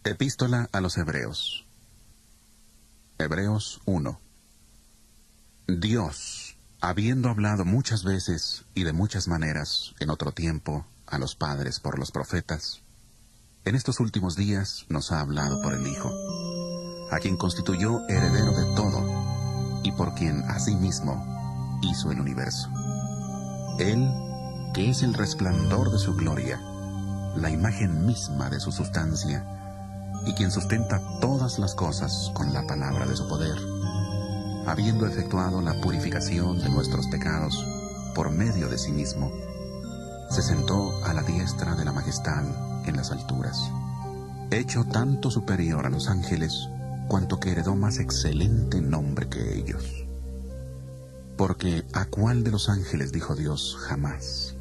Epístola a los Hebreos. Hebreos 1. Dios, habiendo hablado muchas veces y de muchas maneras en otro tiempo a los padres por los profetas, en estos últimos días nos ha hablado por el Hijo, a quien constituyó heredero de todo y por quien asimismo hizo el universo. Él, que es el resplandor de su gloria, la imagen misma de su sustancia, y quien sustenta todas las cosas con la palabra de su poder, habiendo efectuado la purificación de nuestros pecados por medio de sí mismo, se sentó a la diestra de la majestad en las alturas, hecho tanto superior a los ángeles, cuanto que heredó más excelente nombre que ellos. Porque ¿a cuál de los ángeles dijo Dios jamás: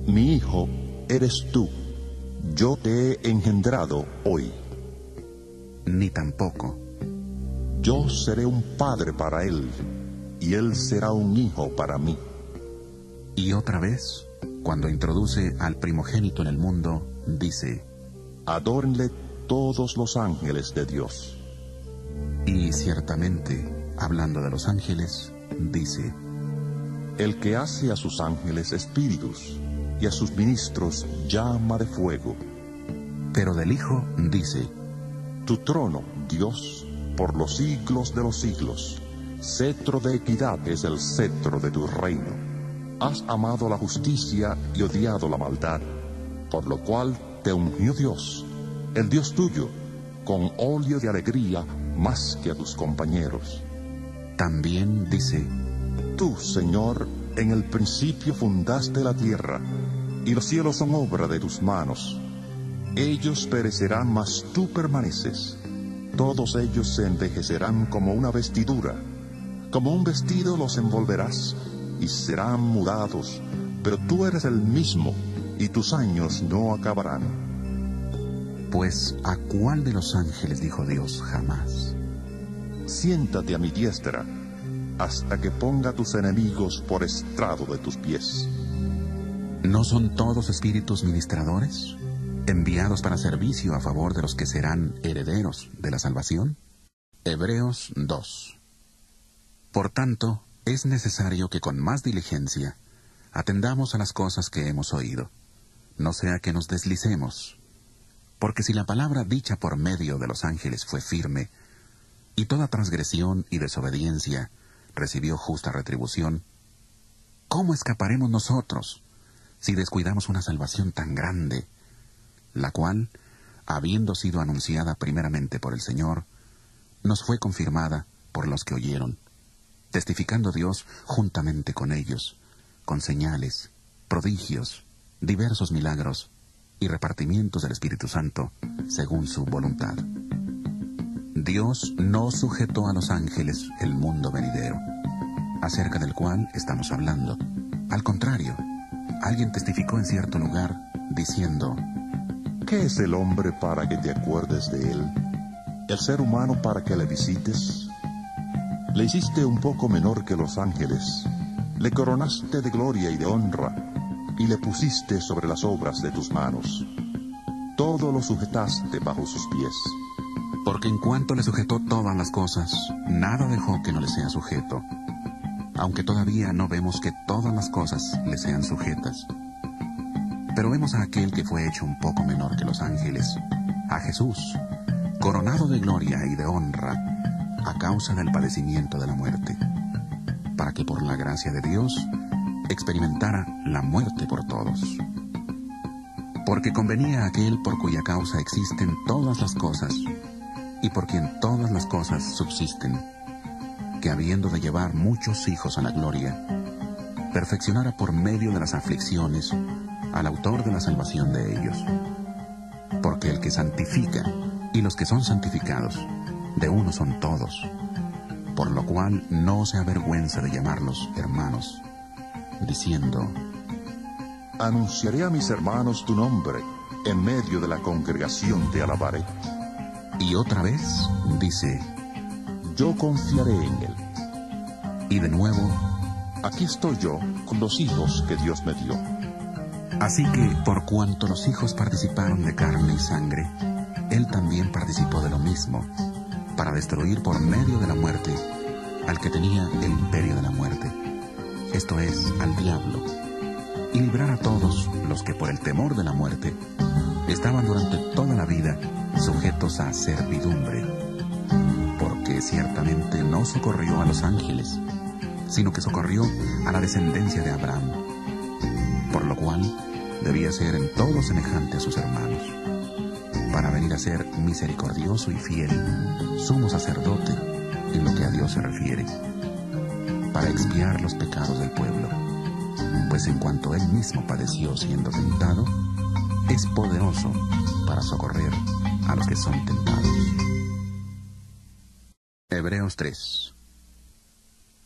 Mi hijo eres tú, yo te he engendrado hoy? Ni tampoco: Yo seré un padre para él, y él será un hijo para mí. Y otra vez, cuando introduce al primogénito en el mundo, dice: Adórenle todos los ángeles de Dios. Y ciertamente, hablando de los ángeles, dice: El que hace a sus ángeles espíritus, y a sus ministros llama de fuego. Pero del Hijo dice: Tu trono, Dios, por los siglos de los siglos. Cetro de equidad es el cetro de tu reino. Has amado la justicia y odiado la maldad, por lo cual te ungió Dios, el Dios tuyo, con óleo de alegría más que a tus compañeros. También dice: Tú, Señor, en el principio fundaste la tierra, y los cielos son obra de tus manos. Ellos perecerán, mas tú permaneces. Todos ellos se envejecerán como una vestidura. Como un vestido los envolverás, y serán mudados. Pero tú eres el mismo, y tus años no acabarán. Pues ¿a cuál de los ángeles dijo Dios jamás: Siéntate a mi diestra, hasta que ponga tus enemigos por estrado de tus pies? ¿No son todos espíritus ministradores, enviados para servicio a favor de los que serán herederos de la salvación? Hebreos 2. Por tanto, es necesario que con más diligencia atendamos a las cosas que hemos oído, no sea que nos deslicemos. Porque si la palabra dicha por medio de los ángeles fue firme, y toda transgresión y desobediencia recibió justa retribución, ¿cómo escaparemos nosotros si descuidamos una salvación tan grande, la cual, habiendo sido anunciada primeramente por el Señor, nos fue confirmada por los que oyeron, testificando Dios juntamente con ellos, con señales, prodigios, diversos milagros y repartimientos del Espíritu Santo, según su voluntad? Dios no sujetó a los ángeles el mundo venidero, acerca del cual estamos hablando. Al contrario, alguien testificó en cierto lugar, diciendo: ¿Qué es el hombre para que te acuerdes de él? ¿El ser humano para que le visites? Le hiciste un poco menor que los ángeles, le coronaste de gloria y de honra, y le pusiste sobre las obras de tus manos. Todo lo sujetaste bajo sus pies. Porque en cuanto le sujetó todas las cosas, nada dejó que no le sea sujeto, aunque todavía no vemos que todas las cosas le sean sujetas. Pero vemos a aquel que fue hecho un poco menor que los ángeles, a Jesús, coronado de gloria y de honra, a causa del padecimiento de la muerte, para que por la gracia de Dios experimentara la muerte por todos. Porque convenía a aquel por cuya causa existen todas las cosas, y por quien todas las cosas subsisten, que habiendo de llevar muchos hijos a la gloria, perfeccionara por medio de las aflicciones al autor de la salvación de ellos. Porque el que santifica y los que son santificados, de uno son todos, por lo cual no se avergüenza de llamarlos hermanos, diciendo: Anunciaré a mis hermanos tu nombre, en medio de la congregación te alabaré. Y otra vez dice: Yo confiaré en él. Y de nuevo: Aquí estoy yo con los hijos que Dios me dio. Así que, por cuanto los hijos participaron de carne y sangre, Él también participó de lo mismo, para destruir por medio de la muerte al que tenía el imperio de la muerte, esto es, al diablo, y librar a todos los que por el temor de la muerte estaban durante toda la vida sujetos a servidumbre, porque ciertamente no socorrió a los ángeles, sino que socorrió a la descendencia de Abraham, por lo cual debía ser en todo semejante a sus hermanos, para venir a ser misericordioso y fiel, sumo sacerdote en lo que a Dios se refiere, para expiar los pecados del pueblo, pues en cuanto él mismo padeció siendo tentado, es poderoso para socorrer a los que son tentados. Hebreos 3.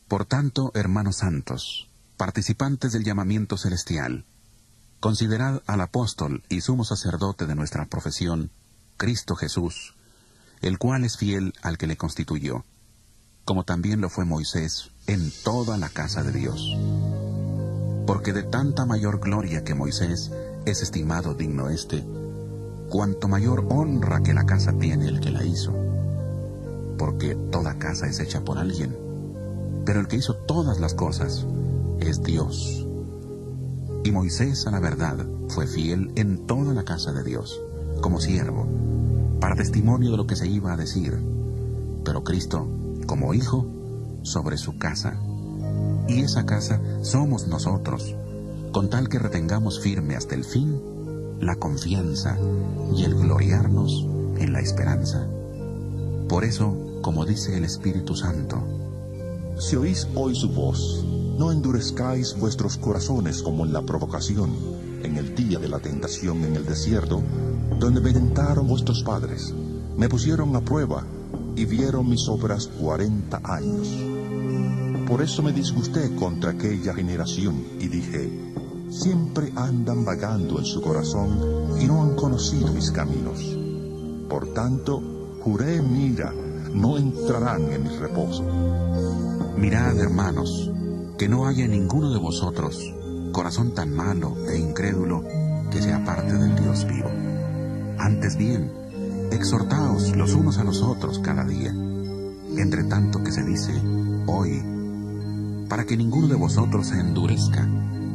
Por tanto, hermanos santos, participantes del llamamiento celestial, considerad al apóstol y sumo sacerdote de nuestra profesión, Cristo Jesús, el cual es fiel al que le constituyó, como también lo fue Moisés en toda la casa de Dios. Porque de tanta mayor gloria que Moisés es estimado digno éste, cuanto mayor honra que la casa tiene el que la hizo. Porque toda casa es hecha por alguien, pero el que hizo todas las cosas es Dios. Y Moisés, a la verdad, fue fiel en toda la casa de Dios, como siervo, para testimonio de lo que se iba a decir, pero Cristo, como hijo, sobre su casa. Y esa casa somos nosotros, con tal que retengamos firme hasta el fin la confianza y el gloriarnos en la esperanza. Por eso, como dice el Espíritu Santo, si oís hoy su voz, no endurezcáis vuestros corazones como en la provocación, en el día de la tentación en el desierto, donde me tentaron vuestros padres, me pusieron a prueba y vieron mis obras 40 años. Por eso me disgusté contra aquella generación y dije, siempre andan vagando en su corazón y no han conocido mis caminos. Por tanto, juré en mi ira, no entrarán en mi reposo. Mirad, hermanos, que no haya en ninguno de vosotros corazón tan malo e incrédulo que se aparte del Dios vivo. Antes bien, exhortaos los unos a los otros cada día, entre tanto que se dice hoy, para que ninguno de vosotros se endurezca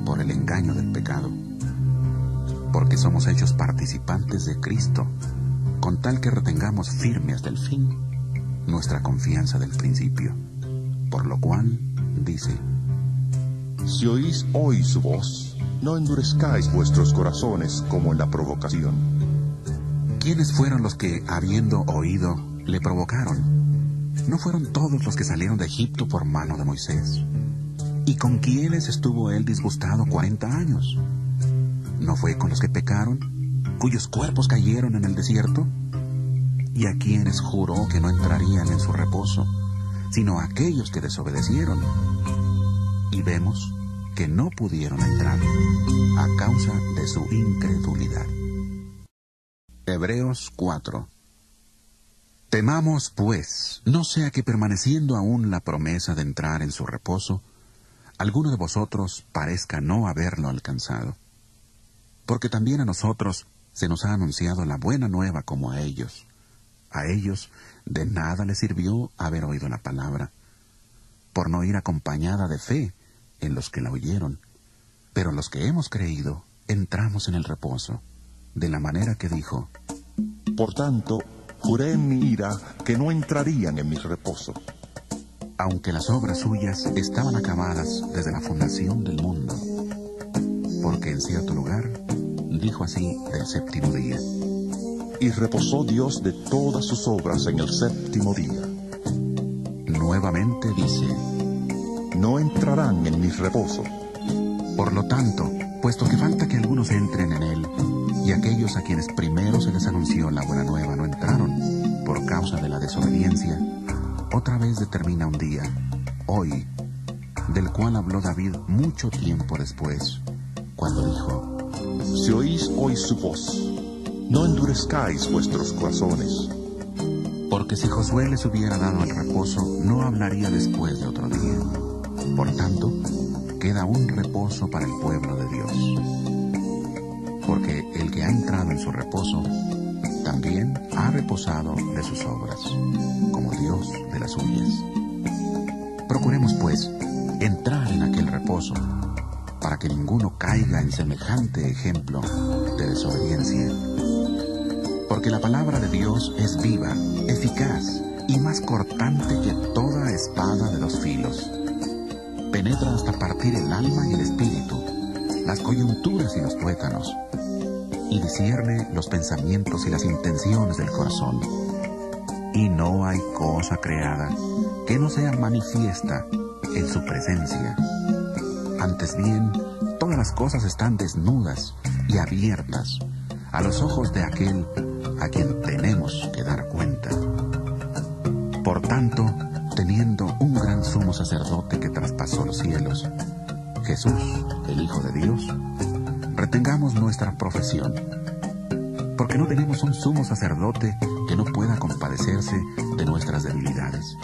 por el engaño del pecado, porque somos hechos participantes de Cristo, con tal que retengamos firme hasta el fin nuestra confianza del principio. Por lo cual, dice, si oís hoy su voz, no endurezcáis vuestros corazones como en la provocación. ¿Quiénes fueron los que, habiendo oído, le provocaron? ¿No fueron todos los que salieron de Egipto por mano de Moisés? ¿Y con quiénes estuvo él disgustado 40 años? ¿No fue con los que pecaron, cuyos cuerpos cayeron en el desierto? ¿Y a quienes juró que no entrarían en su reposo, sino a aquellos que desobedecieron? Y vemos que no pudieron entrar a causa de su incredulidad. Hebreos 4. Temamos, pues, no sea que permaneciendo aún la promesa de entrar en su reposo, alguno de vosotros parezca no haberlo alcanzado. Porque también a nosotros se nos ha anunciado la buena nueva como a ellos. A ellos de nada les sirvió haber oído la palabra, por no ir acompañada de fe en los que la oyeron. Pero los que hemos creído, entramos en el reposo, de la manera que dijo, por tanto, juré en mi ira que no entrarían en mi reposo. Aunque las obras suyas estaban acabadas desde la fundación del mundo, porque en cierto lugar dijo así del séptimo día, y reposó Dios de todas sus obras en el séptimo día. Nuevamente dice, no entrarán en mi reposo. Por lo tanto, puesto que falta que algunos entren en él, y aquellos a quienes primero se les anunció la buena nueva no entraron, por causa de la desobediencia, otra vez determina un día, hoy, del cual habló David mucho tiempo después, cuando dijo, si oís hoy su voz, no endurezcáis vuestros corazones. Porque si Josué les hubiera dado el reposo, no hablaría después de otro día. Por tanto, queda un reposo para el pueblo de Dios. Porque el que ha entrado en su reposo, también ha reposado de sus obras, como Dios de las suyas. Procuremos, pues, entrar en aquel reposo, para que ninguno caiga en semejante ejemplo de desobediencia. Porque la palabra de Dios es viva, eficaz y más cortante que toda espada de dos filos. Penetra hasta partir el alma y el espíritu, las coyunturas y los tuétanos, y discierne los pensamientos y las intenciones del corazón. Y no hay cosa creada que no sea manifiesta en su presencia. Antes bien, todas las cosas están desnudas y abiertas a los ojos de aquel a quien tenemos que dar cuenta. Por tanto, teniendo un gran sumo sacerdote que traspasó los cielos, Jesús, el Hijo de Dios, retengamos nuestra profesión, porque no tenemos un sumo sacerdote que no pueda compadecerse de nuestras debilidades,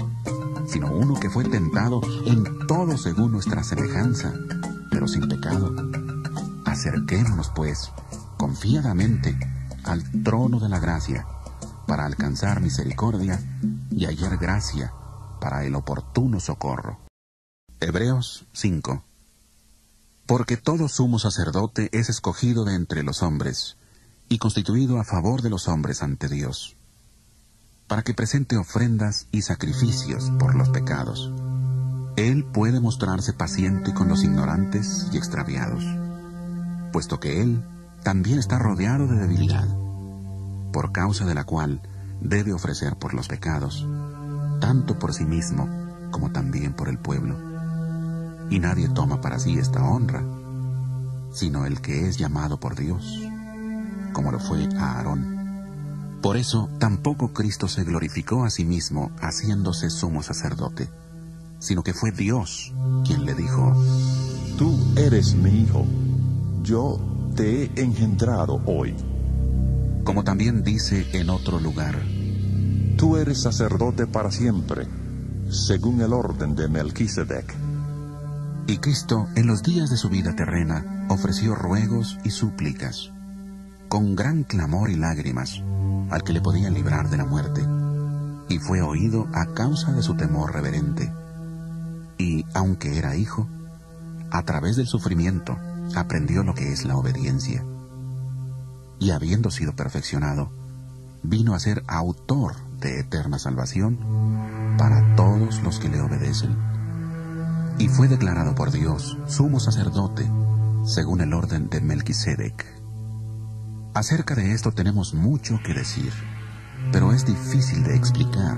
sino uno que fue tentado en todo según nuestra semejanza, pero sin pecado. Acerquémonos, pues, confiadamente al trono de la gracia, para alcanzar misericordia y hallar gracia para el oportuno socorro. Hebreos 5. Porque todo sumo sacerdote es escogido de entre los hombres, y constituido a favor de los hombres ante Dios, para que presente ofrendas y sacrificios por los pecados. Él puede mostrarse paciente con los ignorantes y extraviados, puesto que Él también está rodeado de debilidad, por causa de la cual debe ofrecer por los pecados, tanto por sí mismo como también por el pueblo. Y nadie toma para sí esta honra, sino el que es llamado por Dios, como lo fue a Aarón. Por eso tampoco Cristo se glorificó a sí mismo haciéndose sumo sacerdote, sino que fue Dios quien le dijo: Tú eres mi hijo, yo te he engendrado hoy. Como también dice en otro lugar: Tú eres sacerdote para siempre, según el orden de Melquisedec. Y Cristo, en los días de su vida terrena, ofreció ruegos y súplicas, con gran clamor y lágrimas, al que le podía librar de la muerte, y fue oído a causa de su temor reverente. Y, aunque era hijo, a través del sufrimiento aprendió lo que es la obediencia. Y habiendo sido perfeccionado, vino a ser autor de eterna salvación para todos los que le obedecen. Y fue declarado por Dios sumo sacerdote, según el orden de Melquisedec. Acerca de esto tenemos mucho que decir, pero es difícil de explicar,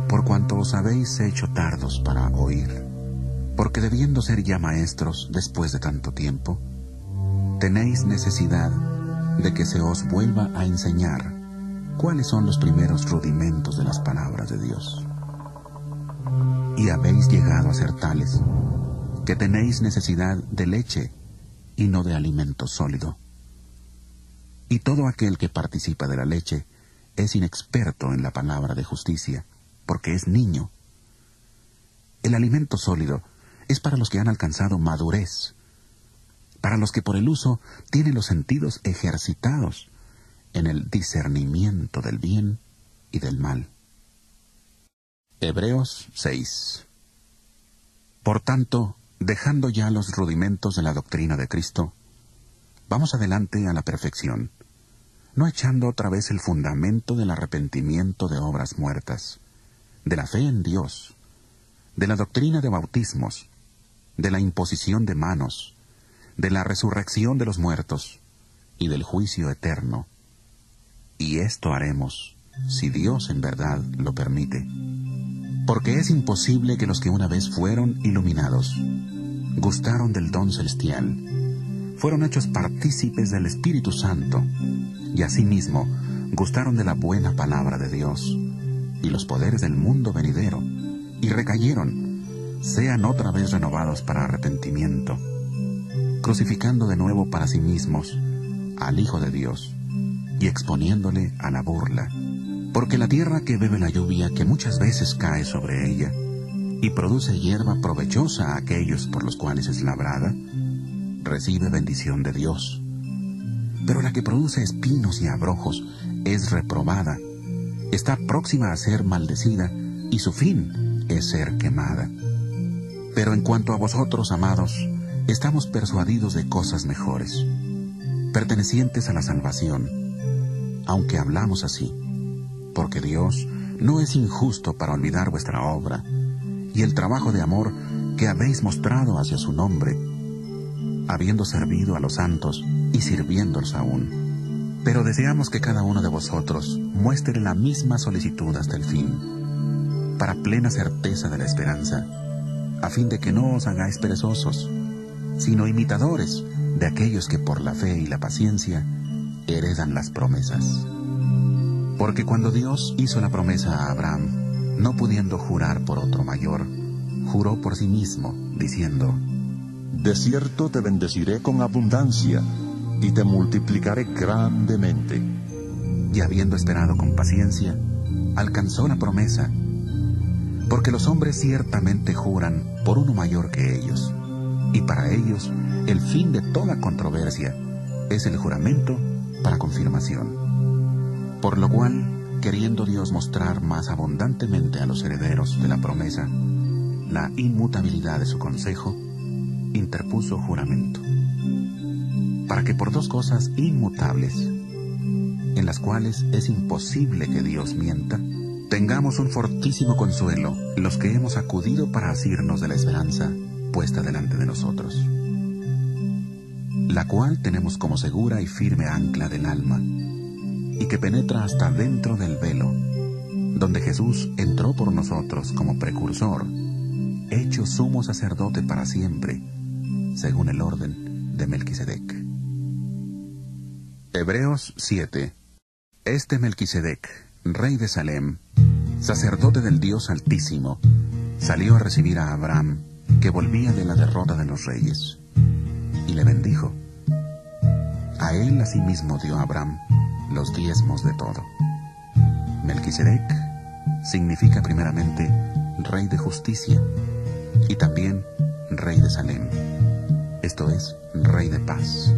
por cuanto os habéis hecho tardos para oír, porque debiendo ser ya maestros después de tanto tiempo, tenéis necesidad de que se os vuelva a enseñar cuáles son los primeros rudimentos de las palabras de Dios. Y habéis llegado a ser tales, que tenéis necesidad de leche y no de alimento sólido. Y todo aquel que participa de la leche es inexperto en la palabra de justicia, porque es niño. El alimento sólido es para los que han alcanzado madurez, para los que por el uso tienen los sentidos ejercitados en el discernimiento del bien y del mal. Hebreos 6. Por tanto, dejando ya los rudimentos de la doctrina de Cristo, vamos adelante a la perfección, no echando otra vez el fundamento del arrepentimiento de obras muertas, de la fe en Dios, de la doctrina de bautismos, de la imposición de manos, de la resurrección de los muertos y del juicio eterno. Y esto haremos, si Dios en verdad lo permite. Porque es imposible que los que una vez fueron iluminados, gustaron del don celestial, fueron hechos partícipes del Espíritu Santo, y asimismo gustaron de la buena palabra de Dios y los poderes del mundo venidero, y recayeron, sean otra vez renovados para arrepentimiento, crucificando de nuevo para sí mismos al Hijo de Dios, y exponiéndole a la burla. Porque la tierra que bebe la lluvia que muchas veces cae sobre ella, y produce hierba provechosa a aquellos por los cuales es labrada, recibe bendición de Dios. Pero la que produce espinos y abrojos es reprobada, está próxima a ser maldecida, y su fin es ser quemada. Pero en cuanto a vosotros, amados, estamos persuadidos de cosas mejores, pertenecientes a la salvación, aunque hablamos así, porque Dios no es injusto para olvidar vuestra obra y el trabajo de amor que habéis mostrado hacia su nombre, habiendo servido a los santos y sirviéndolos aún. Pero deseamos que cada uno de vosotros muestre la misma solicitud hasta el fin, para plena certeza de la esperanza, a fin de que no os hagáis perezosos, sino imitadores de aquellos que por la fe y la paciencia heredan las promesas. Porque cuando Dios hizo la promesa a Abraham, no pudiendo jurar por otro mayor, juró por sí mismo, diciendo: De cierto te bendeciré con abundancia, y te multiplicaré grandemente. Y habiendo esperado con paciencia, alcanzó la promesa, porque los hombres ciertamente juran por uno mayor que ellos, y para ellos el fin de toda controversia es el juramento para confirmación. Por lo cual, queriendo Dios mostrar más abundantemente a los herederos de la promesa la inmutabilidad de su consejo, interpuso juramento, para que por dos cosas inmutables, en las cuales es imposible que Dios mienta, tengamos un fortísimo consuelo los que hemos acudido para asirnos de la esperanza puesta delante de nosotros, la cual tenemos como segura y firme ancla del alma, y que penetra hasta dentro del velo, donde Jesús entró por nosotros como precursor, hecho sumo sacerdote para siempre, según el orden de Melquisedec. Hebreos 7. Este Melquisedec, rey de Salem, sacerdote del Dios Altísimo, salió a recibir a Abraham, que volvía de la derrota de los reyes, y le bendijo. A él asimismo dio Abraham los diezmos de todo. Melquisedec significa primeramente rey de justicia, y también rey de Salem, esto es, rey de paz.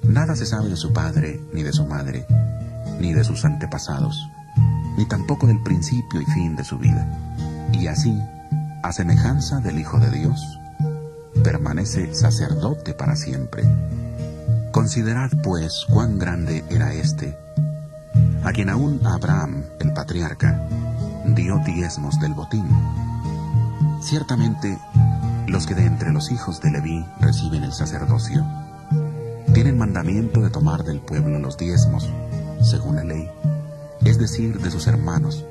Nada se sabe de su padre, ni de su madre, ni de sus antepasados, ni tampoco del principio y fin de su vida. Y así, a semejanza del Hijo de Dios, permanece sacerdote para siempre. Considerad, pues, cuán grande era éste, a quien aún Abraham, el patriarca, dio diezmos del botín. Ciertamente, los que de entre los hijos de Leví reciben el sacerdocio, tienen mandamiento de tomar del pueblo los diezmos, según la ley, es decir, de sus hermanos,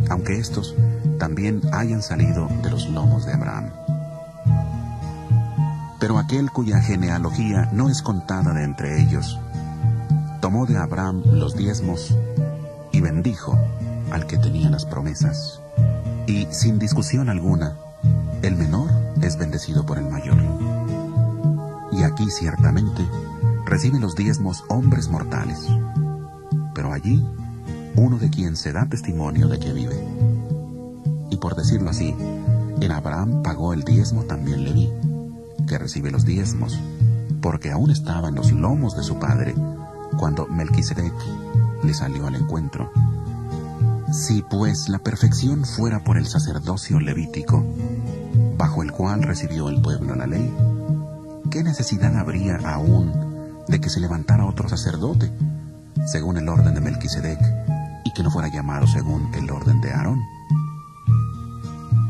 aunque éstos también hayan salido de los lomos de Abraham. Pero aquel cuya genealogía no es contada de entre ellos, tomó de Abraham los diezmos y bendijo al que tenía las promesas. Y sin discusión alguna, el menor es bendecido por el mayor. Y aquí ciertamente reciben los diezmos hombres mortales, pero allí uno de quien se da testimonio de que vive. Y por decirlo así, en Abraham pagó el diezmo también Leví, que recibe los diezmos, porque aún estaba en los lomos de su padre cuando Melquisedec le salió al encuentro. Si pues la perfección fuera por el sacerdocio levítico, bajo el cual recibió el pueblo la ley, ¿qué necesidad habría aún de que se levantara otro sacerdote, según el orden de Melquisedec, y que no fuera llamado según el orden de Aarón?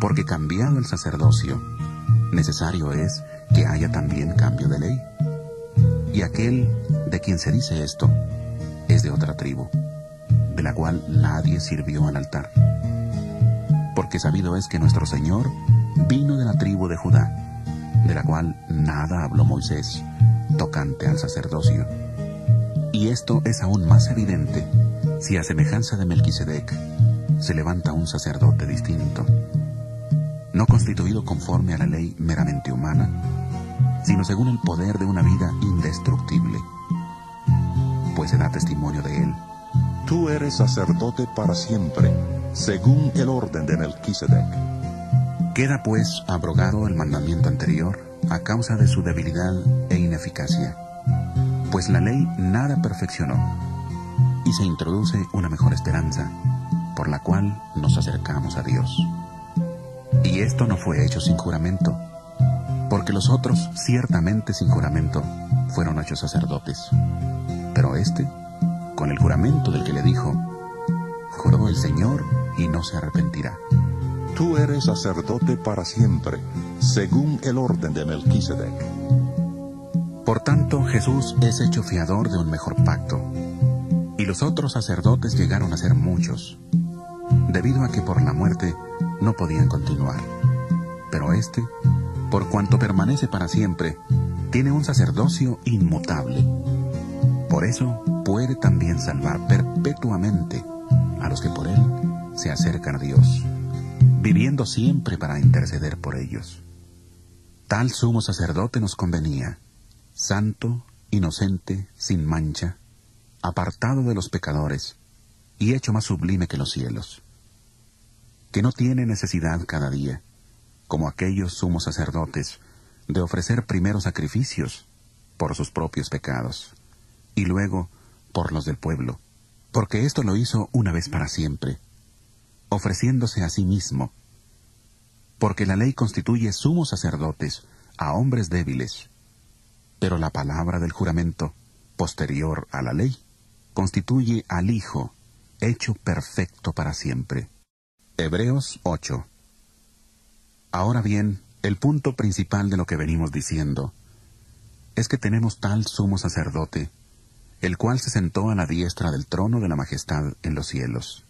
Porque cambiado el sacerdocio, necesario es que haya también cambio de ley. Y aquel de quien se dice esto es de otra tribu, de la cual nadie sirvió al altar. Porque sabido es que nuestro Señor vino de la tribu de Judá, de la cual nada habló Moisés tocante al sacerdocio. Y esto es aún más evidente si a semejanza de Melquisedec se levanta un sacerdote distinto, no constituido conforme a la ley meramente humana, sino según el poder de una vida indestructible, pues se da testimonio de él: Tú eres sacerdote para siempre, según el orden de Melquisedec. Queda pues abrogado el mandamiento anterior a causa de su debilidad e ineficacia, pues la ley nada perfeccionó, y se introduce una mejor esperanza, por la cual nos acercamos a Dios. Y esto no fue hecho sin juramento, porque los otros, ciertamente sin juramento, fueron hechos sacerdotes. Pero este, con el juramento del que le dijo, juró el Señor y no se arrepentirá. Tú eres sacerdote para siempre, según el orden de Melquisedec. Por tanto, Jesús es hecho fiador de un mejor pacto, y los otros sacerdotes llegaron a ser muchos, debido a que por la muerte no podían continuar. Pero este, por cuanto permanece para siempre, tiene un sacerdocio inmutable. Por eso puede también salvar perpetuamente a los que por él se acercan a Dios, viviendo siempre para interceder por ellos. Tal sumo sacerdote nos convenía, santo, inocente, sin mancha, apartado de los pecadores, y hecho más sublime que los cielos, que no tiene necesidad cada día, como aquellos sumos sacerdotes, de ofrecer primero sacrificios por sus propios pecados, y luego por los del pueblo, porque esto lo hizo una vez para siempre, ofreciéndose a sí mismo, porque la ley constituye sumos sacerdotes a hombres débiles, pero la palabra del juramento, posterior a la ley, constituye al Hijo, hecho perfecto para siempre. Hebreos 8. Ahora bien, el punto principal de lo que venimos diciendo es que tenemos tal sumo sacerdote, el cual se sentó a la diestra del trono de la majestad en los cielos.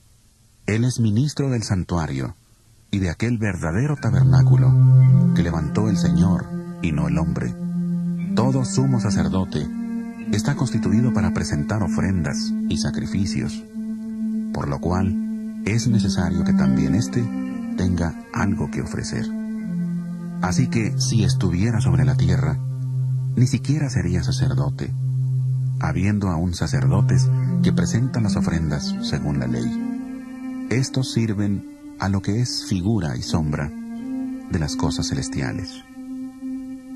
Él es ministro del santuario y de aquel verdadero tabernáculo que levantó el Señor y no el hombre. Todo sumo sacerdote está constituido para presentar ofrendas y sacrificios, por lo cual es necesario que también éste tenga algo que ofrecer. Así que si estuviera sobre la tierra, ni siquiera sería sacerdote, habiendo aún sacerdotes que presentan las ofrendas según la ley. Estos sirven a lo que es figura y sombra de las cosas celestiales,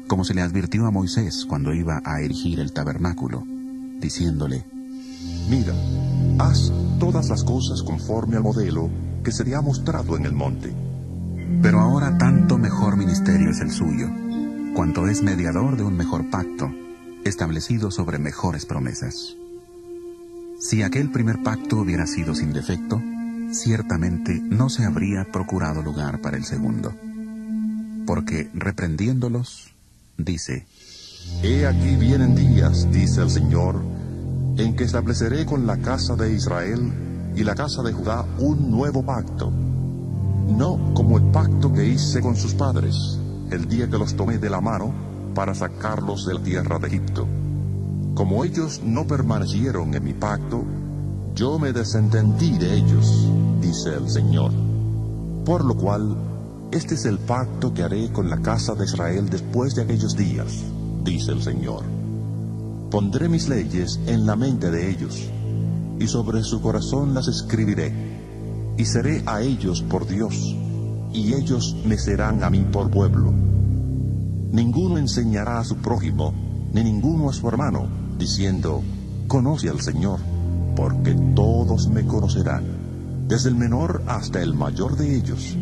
como se le advirtió a Moisés cuando iba a erigir el tabernáculo, diciéndole: Mira, haz todas las cosas conforme al modelo que se te ha mostrado en el monte. Pero ahora tanto mejor ministerio es el suyo, cuanto es mediador de un mejor pacto, establecido sobre mejores promesas. Si aquel primer pacto hubiera sido sin defecto, ciertamente no se habría procurado lugar para el segundo, porque reprendiéndolos, dice: He aquí vienen días, dice el Señor, en que estableceré con la casa de Israel y la casa de Judá un nuevo pacto, no como el pacto que hice con sus padres, el día que los tomé de la mano para sacarlos de la tierra de Egipto. Como ellos no permanecieron en mi pacto, yo me desentendí de ellos, dice el Señor. Por lo cual, este es el pacto que haré con la casa de Israel después de aquellos días, dice el Señor. Pondré mis leyes en la mente de ellos, y sobre su corazón las escribiré, y seré a ellos por Dios, y ellos me serán a mí por pueblo. Ninguno enseñará a su prójimo, ni ninguno a su hermano, diciendo: Conoce al Señor, porque todos me conocerán, desde el menor hasta el mayor de ellos,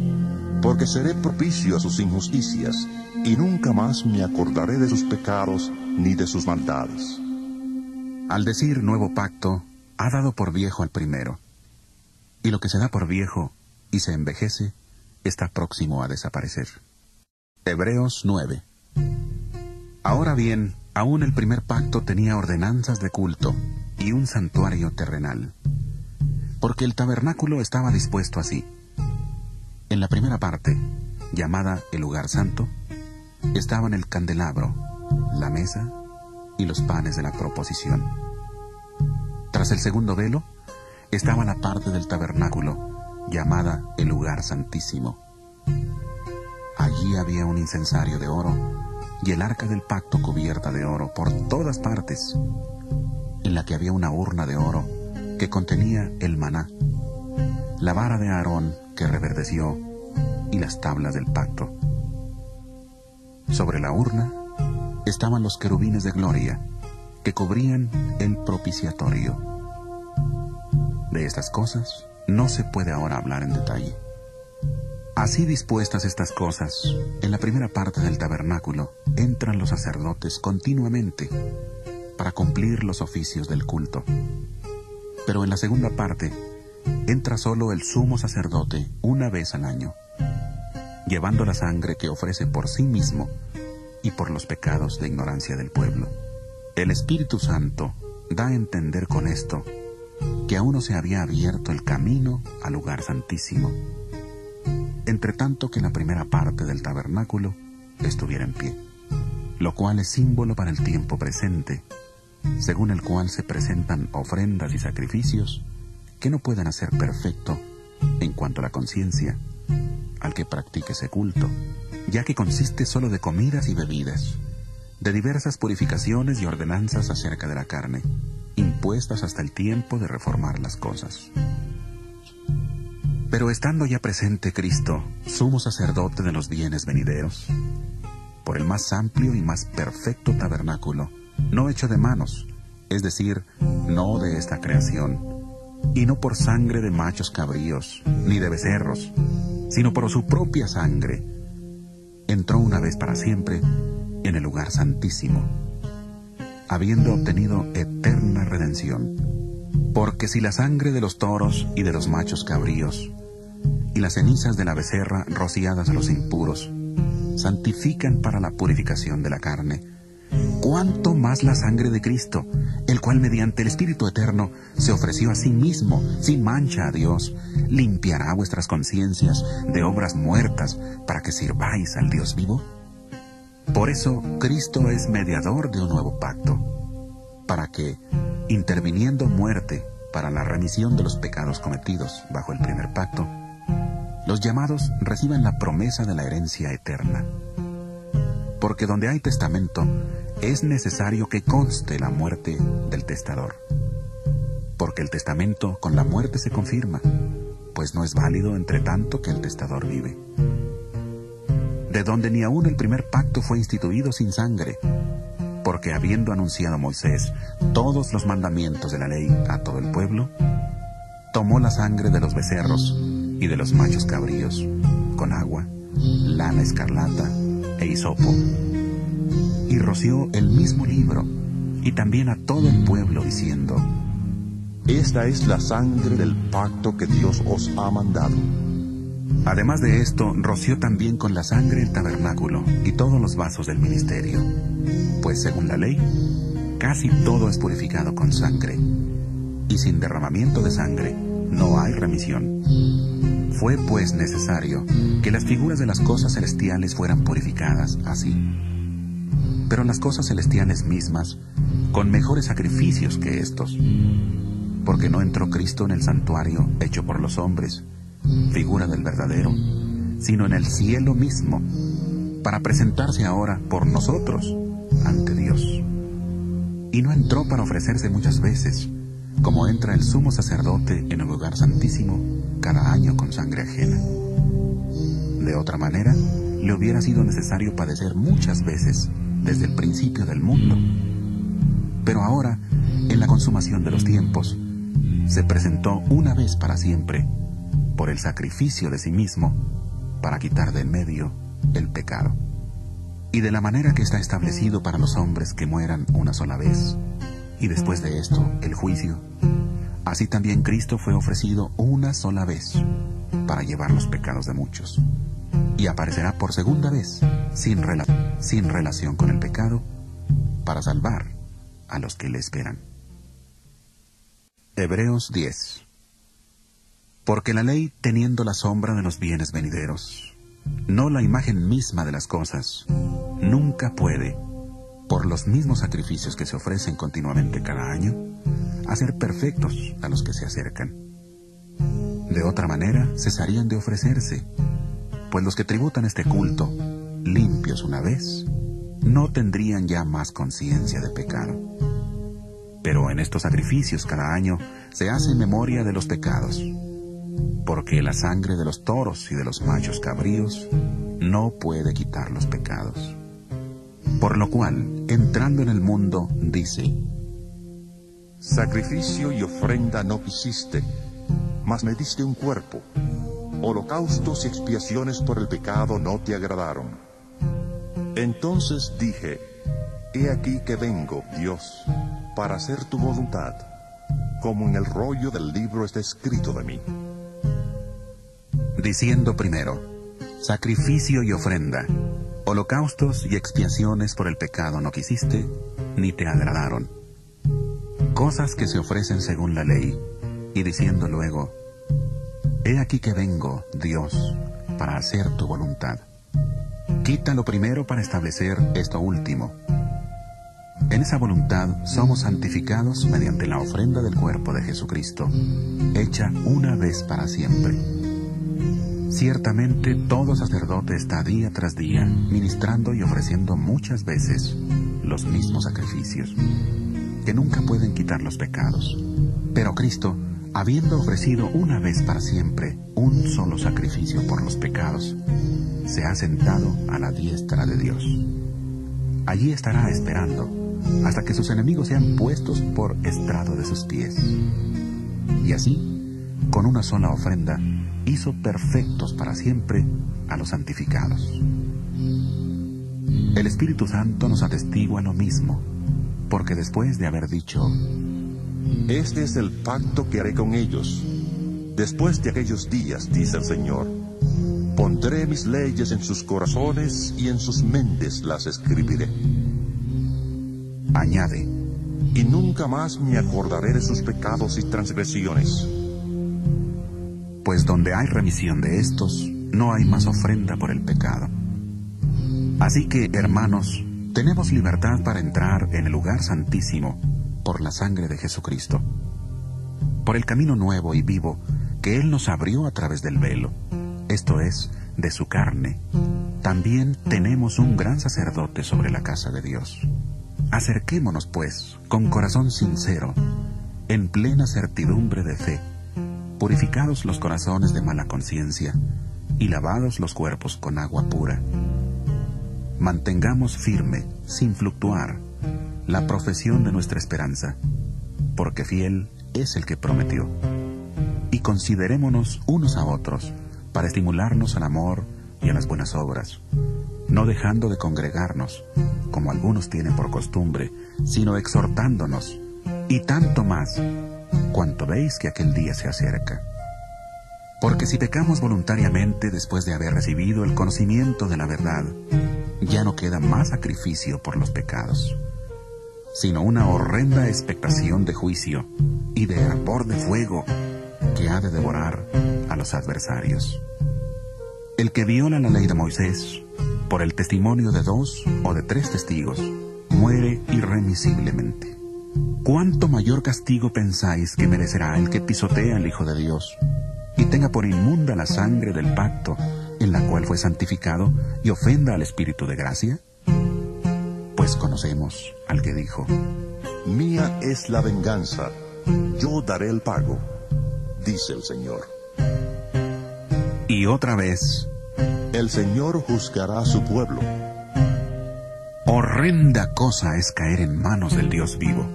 porque seré propicio a sus injusticias, y nunca más me acordaré de sus pecados ni de sus maldades. Al decir nuevo pacto, ha dado por viejo al primero, y lo que se da por viejo y se envejece está próximo a desaparecer. Hebreos 9. Ahora bien, aún el primer pacto tenía ordenanzas de culto y un santuario terrenal, porque el tabernáculo estaba dispuesto así. En la primera parte, llamada el lugar santo, estaban el candelabro, la mesa y los panes de la proposición. Tras el segundo velo, estaba la parte del tabernáculo, llamada el lugar santísimo. Allí había un incensario de oro y el arca del pacto cubierta de oro por todas partes, en la que había una urna de oro que contenía el maná, la vara de Aarón que reverdeció y las tablas del pacto. Sobre la urna estaban los querubines de gloria que cubrían el propiciatorio. De estas cosas no se puede ahora hablar en detalle. Así dispuestas estas cosas, en la primera parte del tabernáculo entran los sacerdotes continuamente para cumplir los oficios del culto. Pero en la segunda parte entra solo el sumo sacerdote una vez al año, llevando la sangre que ofrece por sí mismo y por los pecados de ignorancia del pueblo. El Espíritu Santo da a entender con esto que aún no se había abierto el camino al lugar santísimo, entre tanto que la primera parte del tabernáculo estuviera en pie, lo cual es símbolo para el tiempo presente, según el cual se presentan ofrendas y sacrificios que no pueden hacer perfecto en cuanto a la conciencia al que practique ese culto, ya que consiste solo de comidas y bebidas, de diversas purificaciones y ordenanzas acerca de la carne, impuestas hasta el tiempo de reformar las cosas. Pero estando ya presente Cristo, sumo sacerdote de los bienes venideros, por el más amplio y más perfecto tabernáculo, no hecho de manos, es decir, no de esta creación, y no por sangre de machos cabríos, ni de becerros, sino por su propia sangre, entró una vez para siempre en el lugar santísimo, habiendo obtenido eterna redención. Porque si la sangre de los toros y de los machos cabríos y las cenizas de la becerra rociadas a los impuros santifican para la purificación de la carne, cuánto más la sangre de Cristo, el cual mediante el Espíritu Eterno se ofreció a sí mismo sin mancha a Dios, limpiará vuestras conciencias de obras muertas para que sirváis al Dios vivo. Por eso Cristo es mediador de un nuevo pacto, para que, interviniendo muerte para la remisión de los pecados cometidos bajo el primer pacto, los llamados reciban la promesa de la herencia eterna. Porque donde hay testamento, es necesario que conste la muerte del testador. Porque el testamento con la muerte se confirma, pues no es válido entre tanto que el testador vive. De donde ni aún el primer pacto fue instituido sin sangre, porque habiendo anunciado Moisés todos los mandamientos de la ley a todo el pueblo, tomó la sangre de los becerros y de los machos cabríos, con agua, lana escarlata e hisopo, y roció el mismo libro, y también a todo el pueblo, diciendo: Esta es la sangre del pacto que Dios os ha mandado. Además de esto, roció también con la sangre el tabernáculo y todos los vasos del ministerio, pues según la ley, casi todo es purificado con sangre, y sin derramamiento de sangre no hay remisión. Fue pues necesario que las figuras de las cosas celestiales fueran purificadas así. Pero las cosas celestiales mismas, con mejores sacrificios que estos, porque no entró Cristo en el santuario hecho por los hombres, figura del verdadero, sino en el cielo mismo, para presentarse ahora por nosotros ante Dios. Y no entró para ofrecerse muchas veces, como entra el sumo sacerdote en el lugar santísimo cada año con sangre ajena. De otra manera, le hubiera sido necesario padecer muchas veces desde el principio del mundo. Pero ahora, en la consumación de los tiempos, se presentó una vez para siempre, por el sacrificio de sí mismo, para quitar de en medio el pecado. Y de la manera que está establecido para los hombres que mueran una sola vez, y después de esto el juicio, así también Cristo fue ofrecido una sola vez para llevar los pecados de muchos, y aparecerá por segunda vez sin relación con el pecado, para salvar a los que le esperan. Hebreos 10. Porque la ley, teniendo la sombra de los bienes venideros, no la imagen misma de las cosas, nunca puede, por los mismos sacrificios que se ofrecen continuamente cada año, hacer perfectos a los que se acercan. De otra manera, cesarían de ofrecerse, pues los que tributan este culto, limpios una vez, no tendrían ya más conciencia de pecado. Pero en estos sacrificios cada año se hace memoria de los pecados, porque la sangre de los toros y de los machos cabríos no puede quitar los pecados. Por lo cual, entrando en el mundo, dice: Sacrificio y ofrenda no quisiste, mas me diste un cuerpo. Holocaustos y expiaciones por el pecado no te agradaron. Entonces dije, he aquí que vengo, Dios, para hacer tu voluntad, como en el rollo del libro está escrito de mí. Diciendo primero, sacrificio y ofrenda, holocaustos y expiaciones por el pecado no quisiste, ni te agradaron. Cosas que se ofrecen según la ley, y diciendo luego, he aquí que vengo, Dios, para hacer tu voluntad. Quita lo primero para establecer esto último. En esa voluntad somos santificados mediante la ofrenda del cuerpo de Jesucristo, hecha una vez para siempre. Ciertamente todo sacerdote está día tras día ministrando y ofreciendo muchas veces los mismos sacrificios, que nunca pueden quitar los pecados. Pero Cristo, habiendo ofrecido una vez para siempre un solo sacrificio por los pecados, se ha sentado a la diestra de Dios. Allí estará esperando hasta que sus enemigos sean puestos por estrado de sus pies. Y así, con una sola ofrenda, hizo perfectos para siempre a los santificados. El Espíritu Santo nos atestigua lo mismo, porque después de haber dicho, este es el pacto que haré con ellos. Después de aquellos días, dice el Señor, pondré mis leyes en sus corazones y en sus mentes las escribiré. Añade, y nunca más me acordaré de sus pecados y transgresiones. Pues donde hay remisión de estos, no hay más ofrenda por el pecado. Así que, hermanos, tenemos libertad para entrar en el lugar santísimo por la sangre de Jesucristo, por el camino nuevo y vivo que Él nos abrió a través del velo, esto es, de su carne. También tenemos un gran sacerdote sobre la casa de Dios. Acerquémonos, pues, con corazón sincero, en plena certidumbre de fe, purificados los corazones de mala conciencia y lavados los cuerpos con agua pura. Mantengamos firme, sin fluctuar, la profesión de nuestra esperanza, porque fiel es el que prometió. Y considerémonos unos a otros para estimularnos al amor y a las buenas obras, no dejando de congregarnos, como algunos tienen por costumbre, sino exhortándonos, y tanto más, cuanto veis que aquel día se acerca. Porque si pecamos voluntariamente después de haber recibido el conocimiento de la verdad, ya no queda más sacrificio por los pecados, sino una horrenda expectación de juicio y de hervor de fuego que ha de devorar a los adversarios. El que viola la ley de Moisés, por el testimonio de 2 o de 3 testigos, muere irremisiblemente. ¿Cuánto mayor castigo pensáis que merecerá el que pisotea al Hijo de Dios y tenga por inmunda la sangre del pacto en la cual fue santificado y ofenda al Espíritu de gracia? Pues conocemos al que dijo, mía es la venganza, yo daré el pago, dice el Señor. Y otra vez, el Señor juzgará a su pueblo. Horrenda cosa es caer en manos del Dios vivo.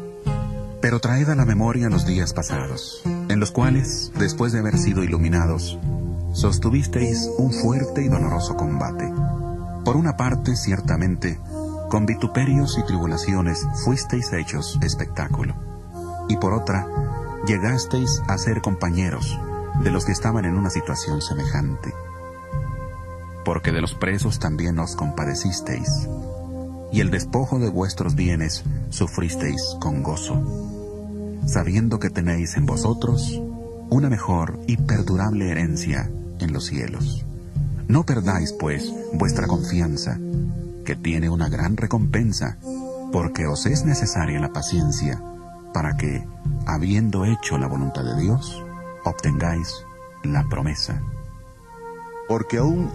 Pero traed a la memoria los días pasados, en los cuales, después de haber sido iluminados, sostuvisteis un fuerte y doloroso combate. Por una parte, ciertamente, con vituperios y tribulaciones fuisteis hechos espectáculo, y por otra, llegasteis a ser compañeros de los que estaban en una situación semejante. Porque de los presos también os compadecisteis, y el despojo de vuestros bienes sufristeis con gozo, sabiendo que tenéis en vosotros una mejor y perdurable herencia en los cielos. No perdáis, pues, vuestra confianza, que tiene una gran recompensa, porque os es necesaria la paciencia, para que, habiendo hecho la voluntad de Dios, obtengáis la promesa. Porque aún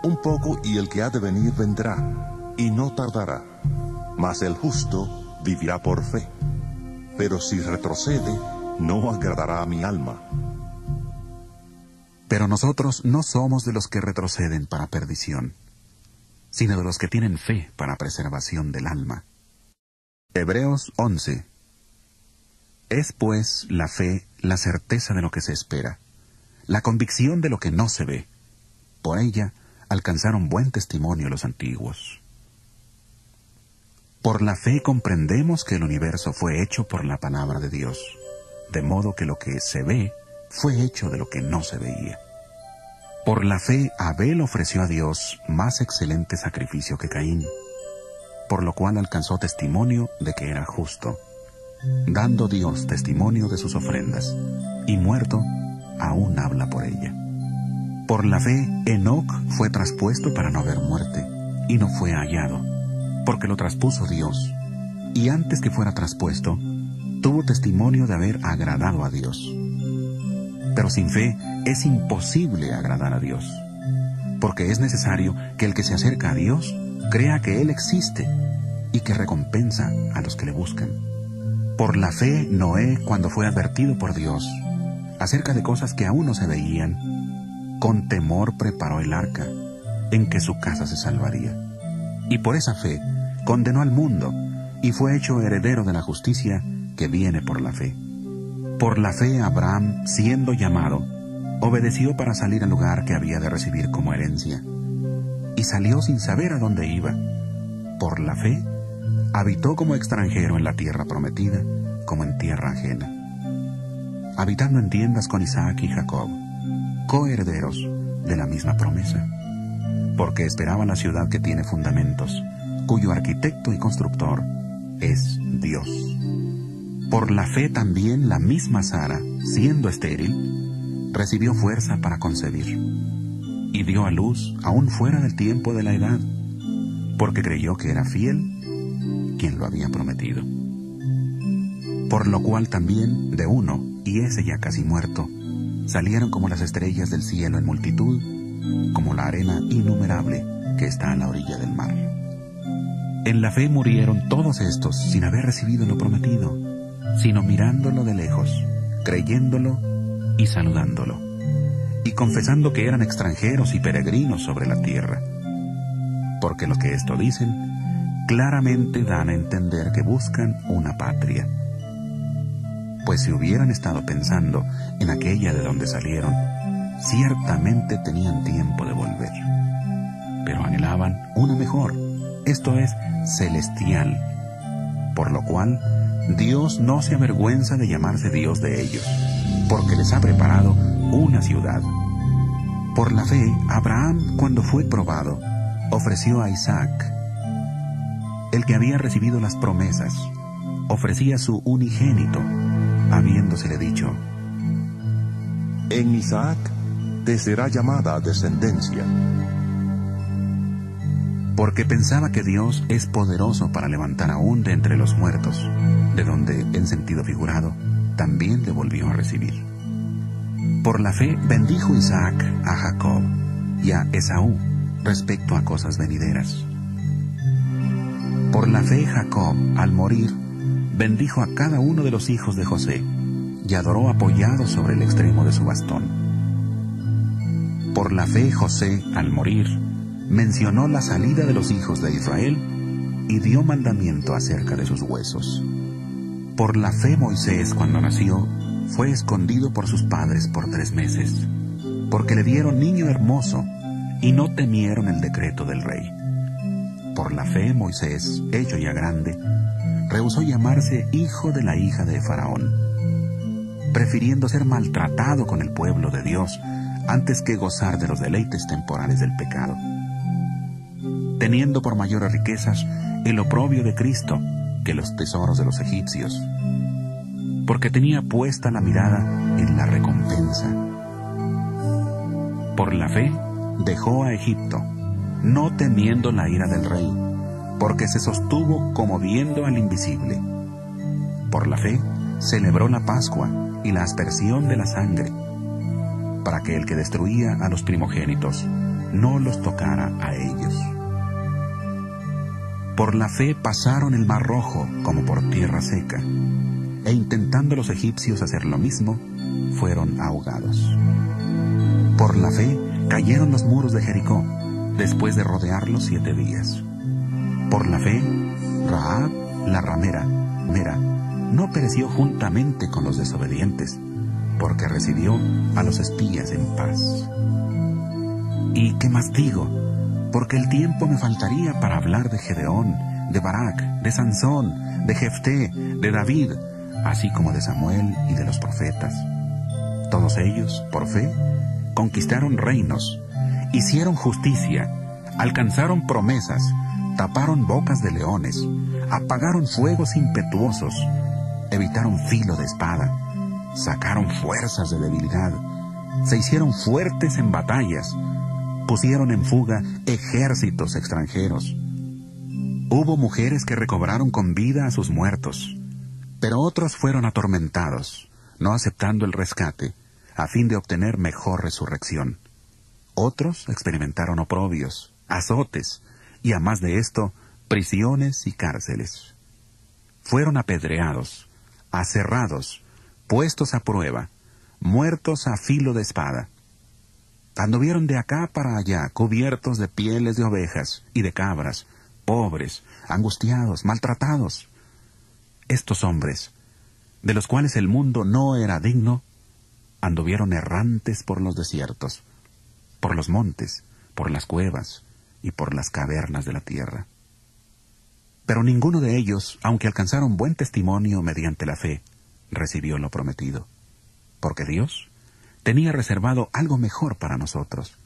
un poco y el que ha de venir vendrá, y no tardará, mas el justo vivirá por fe. Pero si retrocede, no agradará a mi alma. Pero nosotros no somos de los que retroceden para perdición, sino de los que tienen fe para preservación del alma. Hebreos 11. Es pues la fe la certeza de lo que se espera, la convicción de lo que no se ve. Por ella alcanzaron buen testimonio los antiguos. Por la fe comprendemos que el universo fue hecho por la palabra de Dios, de modo que lo que se ve fue hecho de lo que no se veía. Por la fe Abel ofreció a Dios más excelente sacrificio que Caín, por lo cual alcanzó testimonio de que era justo, dando Dios testimonio de sus ofrendas, y muerto, aún habla por ella. Por la fe Enoc fue traspuesto para no ver muerte, y no fue hallado, porque lo traspuso Dios, y antes que fuera traspuesto, tuvo testimonio de haber agradado a Dios. Pero sin fe es imposible agradar a Dios, porque es necesario que el que se acerca a Dios crea que Él existe y que recompensa a los que le buscan. Por la fe Noé, cuando fue advertido por Dios acerca de cosas que aún no se veían, con temor preparó el arca, en que su casa se salvaría. Y por esa fe condenó al mundo, y fue hecho heredero de la justicia que viene por la fe. Por la fe Abraham, siendo llamado, obedeció para salir al lugar que había de recibir como herencia, y salió sin saber a dónde iba. Por la fe habitó como extranjero en la tierra prometida, como en tierra ajena, habitando en tiendas con Isaac y Jacob, coherederos de la misma promesa, porque esperaba la ciudad que tiene fundamentos, cuyo arquitecto y constructor es Dios. Por la fe también la misma Sara, siendo estéril, recibió fuerza para concebir, y dio a luz aún fuera del tiempo de la edad, porque creyó que era fiel quien lo había prometido. Por lo cual también de uno, y ese ya casi muerto, salieron como las estrellas del cielo en multitud, como la arena innumerable que está a la orilla del mar. En la fe murieron todos estos sin haber recibido lo prometido, sino mirándolo de lejos, creyéndolo y saludándolo, y confesando que eran extranjeros y peregrinos sobre la tierra. Porque lo que esto dicen, claramente dan a entender que buscan una patria. Pues si hubieran estado pensando en aquella de donde salieron, ciertamente tenían tiempo de volver. Pero anhelaban una mejor, esto es, celestial, por lo cual Dios no se avergüenza de llamarse Dios de ellos, porque les ha preparado una ciudad. Por la fe, Abraham, cuando fue probado, ofreció a Isaac. El que había recibido las promesas, ofrecía su unigénito, habiéndosele dicho: En Isaac te será llamada descendencia. Porque pensaba que Dios es poderoso para levantar aún de entre los muertos, de donde, en sentido figurado, también le volvió a recibir. Por la fe bendijo Isaac a Jacob y a Esaú respecto a cosas venideras. Por la fe Jacob, al morir, bendijo a cada uno de los hijos de José y adoró apoyado sobre el extremo de su bastón. Por la fe José, al morir, mencionó la salida de los hijos de Israel y dio mandamiento acerca de sus huesos. Por la fe Moisés, cuando nació, fue escondido por sus padres por 3 meses, porque le dieron niño hermoso y no temieron el decreto del rey. Por la fe Moisés, hecho ya grande, rehusó llamarse hijo de la hija de Faraón, prefiriendo ser maltratado con el pueblo de Dios antes que gozar de los deleites temporales del pecado, teniendo por mayores riquezas el oprobio de Cristo que los tesoros de los egipcios, porque tenía puesta la mirada en la recompensa. Por la fe dejó a Egipto, no temiendo la ira del rey, porque se sostuvo como viendo al invisible. Por la fe celebró la Pascua y la aspersión de la sangre, para que el que destruía a los primogénitos no los tocara a ellos. Por la fe pasaron el Mar Rojo como por tierra seca, e intentando los egipcios hacer lo mismo, fueron ahogados. Por la fe cayeron los muros de Jericó, después de rodearlos 7 días. Por la fe, Rahab, la ramera, no pereció juntamente con los desobedientes, porque recibió a los espías en paz. ¿Y qué más digo? Porque el tiempo me faltaría para hablar de Gedeón, de Barak, de Sansón, de Jefté, de David, así como de Samuel y de los profetas. Todos ellos, por fe, conquistaron reinos, hicieron justicia, alcanzaron promesas, taparon bocas de leones, apagaron fuegos impetuosos, evitaron filo de espada, sacaron fuerzas de debilidad, se hicieron fuertes en batallas, pusieron en fuga ejércitos extranjeros. Hubo mujeres que recobraron con vida a sus muertos, pero otros fueron atormentados, no aceptando el rescate, a fin de obtener mejor resurrección. Otros experimentaron oprobios, azotes, y a más de esto, prisiones y cárceles. Fueron apedreados, aserrados, puestos a prueba, muertos a filo de espada. Anduvieron de acá para allá, cubiertos de pieles de ovejas y de cabras, pobres, angustiados, maltratados. Estos hombres, de los cuales el mundo no era digno, anduvieron errantes por los desiertos, por los montes, por las cuevas y por las cavernas de la tierra. Pero ninguno de ellos, aunque alcanzaron buen testimonio mediante la fe, recibió lo prometido, porque Dios tenía reservado algo mejor para nosotros,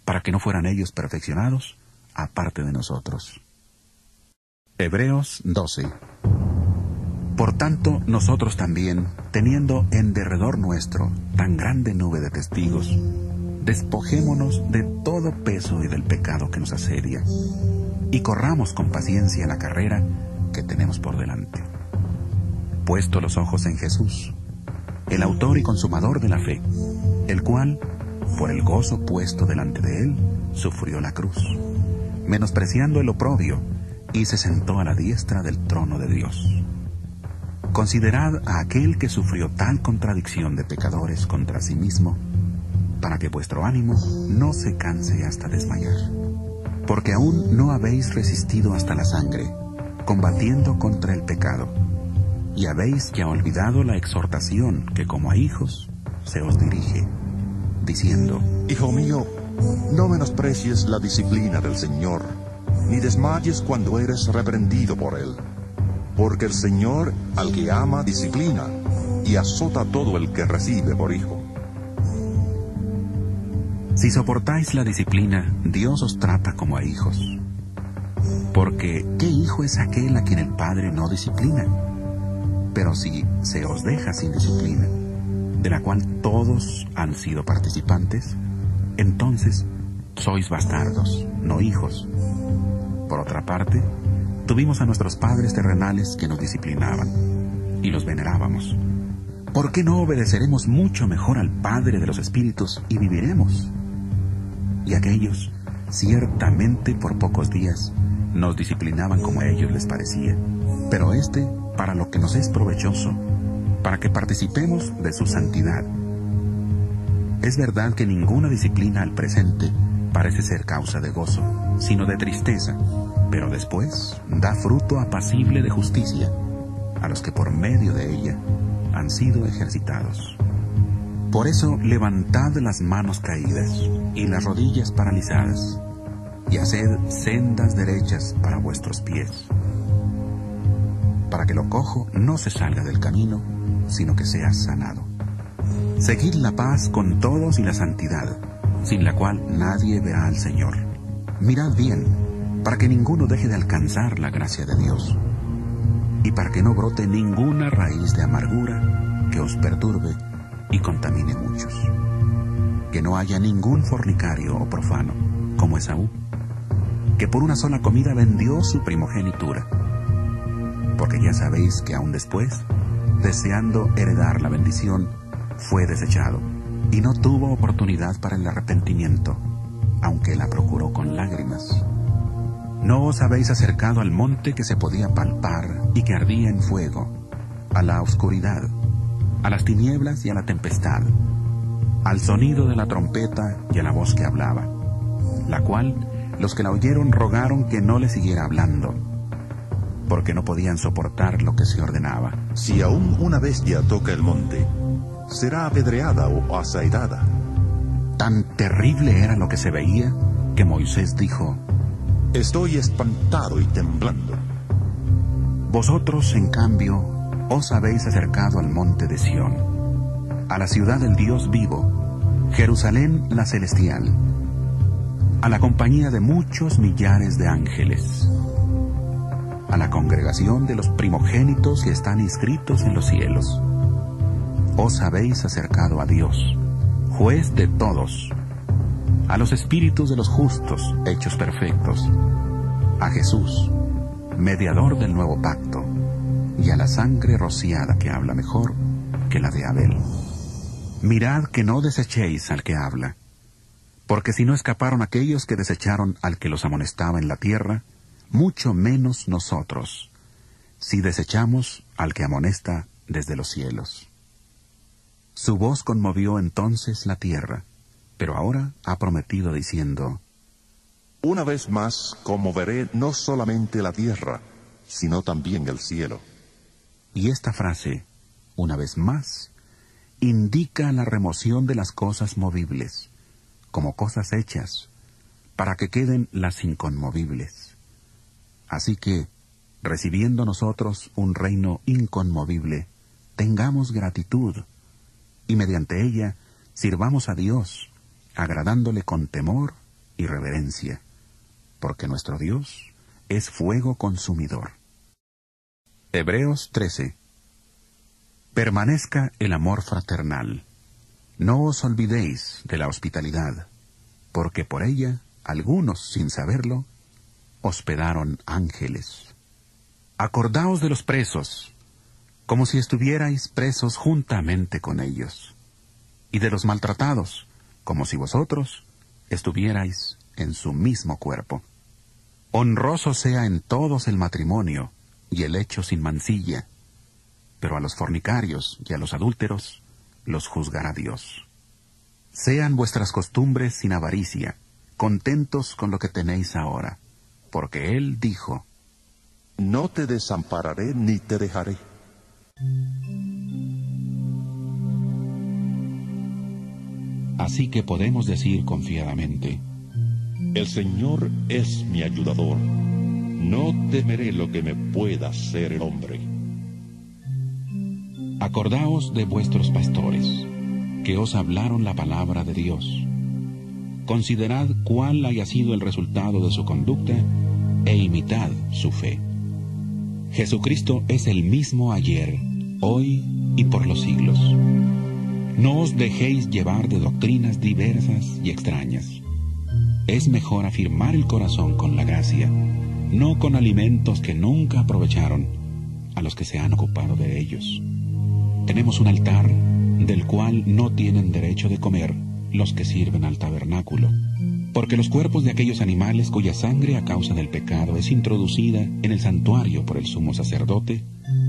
para que no fueran ellos perfeccionados aparte de nosotros. Hebreos 12. Por tanto, nosotros también, teniendo en derredor nuestro tan grande nube de testigos, despojémonos de todo peso y del pecado que nos asedia, y corramos con paciencia la carrera que tenemos por delante. Puesto los ojos en Jesús, el autor y consumador de la fe, el cual, por el gozo puesto delante de él, sufrió la cruz, menospreciando el oprobio, y se sentó a la diestra del trono de Dios. Considerad a aquel que sufrió tal contradicción de pecadores contra sí mismo, para que vuestro ánimo no se canse hasta desmayar. Porque aún no habéis resistido hasta la sangre, combatiendo contra el pecado, y habéis ya olvidado la exhortación que como a hijos se os dirige, diciendo: Hijo mío, no menosprecies la disciplina del Señor, ni desmayes cuando eres reprendido por Él. Porque el Señor al que ama disciplina, y azota a todo el que recibe por hijo. Si soportáis la disciplina, Dios os trata como a hijos. Porque, ¿qué hijo es aquel a quien el Padre no disciplina? Pero si se os deja sin disciplina, de la cual todos han sido participantes, entonces sois bastardos, no hijos. Por otra parte, tuvimos a nuestros padres terrenales que nos disciplinaban, y los venerábamos. ¿Por qué no obedeceremos mucho mejor al Padre de los Espíritus y viviremos? Y aquellos, ciertamente por pocos días, nos disciplinaban como a ellos les parecía, pero para lo que nos es provechoso, para que participemos de su santidad. Es verdad que ninguna disciplina al presente parece ser causa de gozo, sino de tristeza, pero después da fruto apacible de justicia a los que por medio de ella han sido ejercitados. Por eso levantad las manos caídas y las rodillas paralizadas, y haced sendas derechas para vuestros pies, para que lo cojo no se salga del camino, sino que sea sanado. Seguid la paz con todos y la santidad, sin la cual nadie verá al Señor. Mirad bien, para que ninguno deje de alcanzar la gracia de Dios, y para que no brote ninguna raíz de amargura que os perturbe y contamine muchos. Que no haya ningún fornicario o profano, como Esaú, que por una sola comida vendió su primogenitura. Porque ya sabéis que aún después, deseando heredar la bendición, fue desechado, y no tuvo oportunidad para el arrepentimiento, aunque la procuró con lágrimas. ¿No os habéis acercado al monte que se podía palpar y que ardía en fuego, a la oscuridad, a las tinieblas y a la tempestad, al sonido de la trompeta y a la voz que hablaba, la cual los que la oyeron rogaron que no le siguiera hablando? porque no podían soportar lo que se ordenaba. Si aún una bestia toca el monte, será apedreada o asaetada. Tan terrible era lo que se veía que Moisés dijo: Estoy espantado y temblando. Vosotros, en cambio, os habéis acercado al monte de Sión, a la ciudad del Dios vivo, Jerusalén la celestial, a la compañía de muchos millares de ángeles, a la congregación de los primogénitos que están inscritos en los cielos. Os habéis acercado a Dios, juez de todos, a los espíritus de los justos hechos perfectos, a Jesús, mediador del nuevo pacto, y a la sangre rociada que habla mejor que la de Abel. Mirad que no desechéis al que habla, porque si no escaparon aquellos que desecharon al que los amonestaba en la tierra, mucho menos nosotros, si desechamos al que amonesta desde los cielos. Su voz conmovió entonces la tierra, pero ahora ha prometido diciendo: Una vez más conmoveré no solamente la tierra, sino también el cielo. Y esta frase, una vez más, indica la remoción de las cosas movibles, como cosas hechas, para que queden las inconmovibles. Así que, recibiendo nosotros un reino inconmovible, tengamos gratitud, y mediante ella sirvamos a Dios, agradándole con temor y reverencia, porque nuestro Dios es fuego consumidor. Hebreos 13. Permanezca el amor fraternal. No os olvidéis de la hospitalidad, porque por ella algunos, sin saberlo, hospedaron ángeles. Acordaos de los presos, como si estuvierais presos juntamente con ellos, y de los maltratados, como si vosotros estuvierais en su mismo cuerpo. Honroso sea en todos el matrimonio y el hecho sin mancilla, pero a los fornicarios y a los adúlteros los juzgará Dios. Sean vuestras costumbres sin avaricia, contentos con lo que tenéis ahora, porque Él dijo: No te desampararé ni te dejaré. Así que podemos decir confiadamente: El Señor es mi ayudador. No temeré lo que me pueda hacer el hombre. Acordaos de vuestros pastores, que os hablaron la palabra de Dios. Considerad cuál haya sido el resultado de su conducta, e imitad su fe. Jesucristo es el mismo ayer, hoy y por los siglos. No os dejéis llevar de doctrinas diversas y extrañas. Es mejor afirmar el corazón con la gracia, no con alimentos que nunca aprovecharon a los que se han ocupado de ellos. Tenemos un altar del cual no tienen derecho de comer los que sirven al tabernáculo, porque los cuerpos de aquellos animales cuya sangre a causa del pecado es introducida en el santuario por el sumo sacerdote,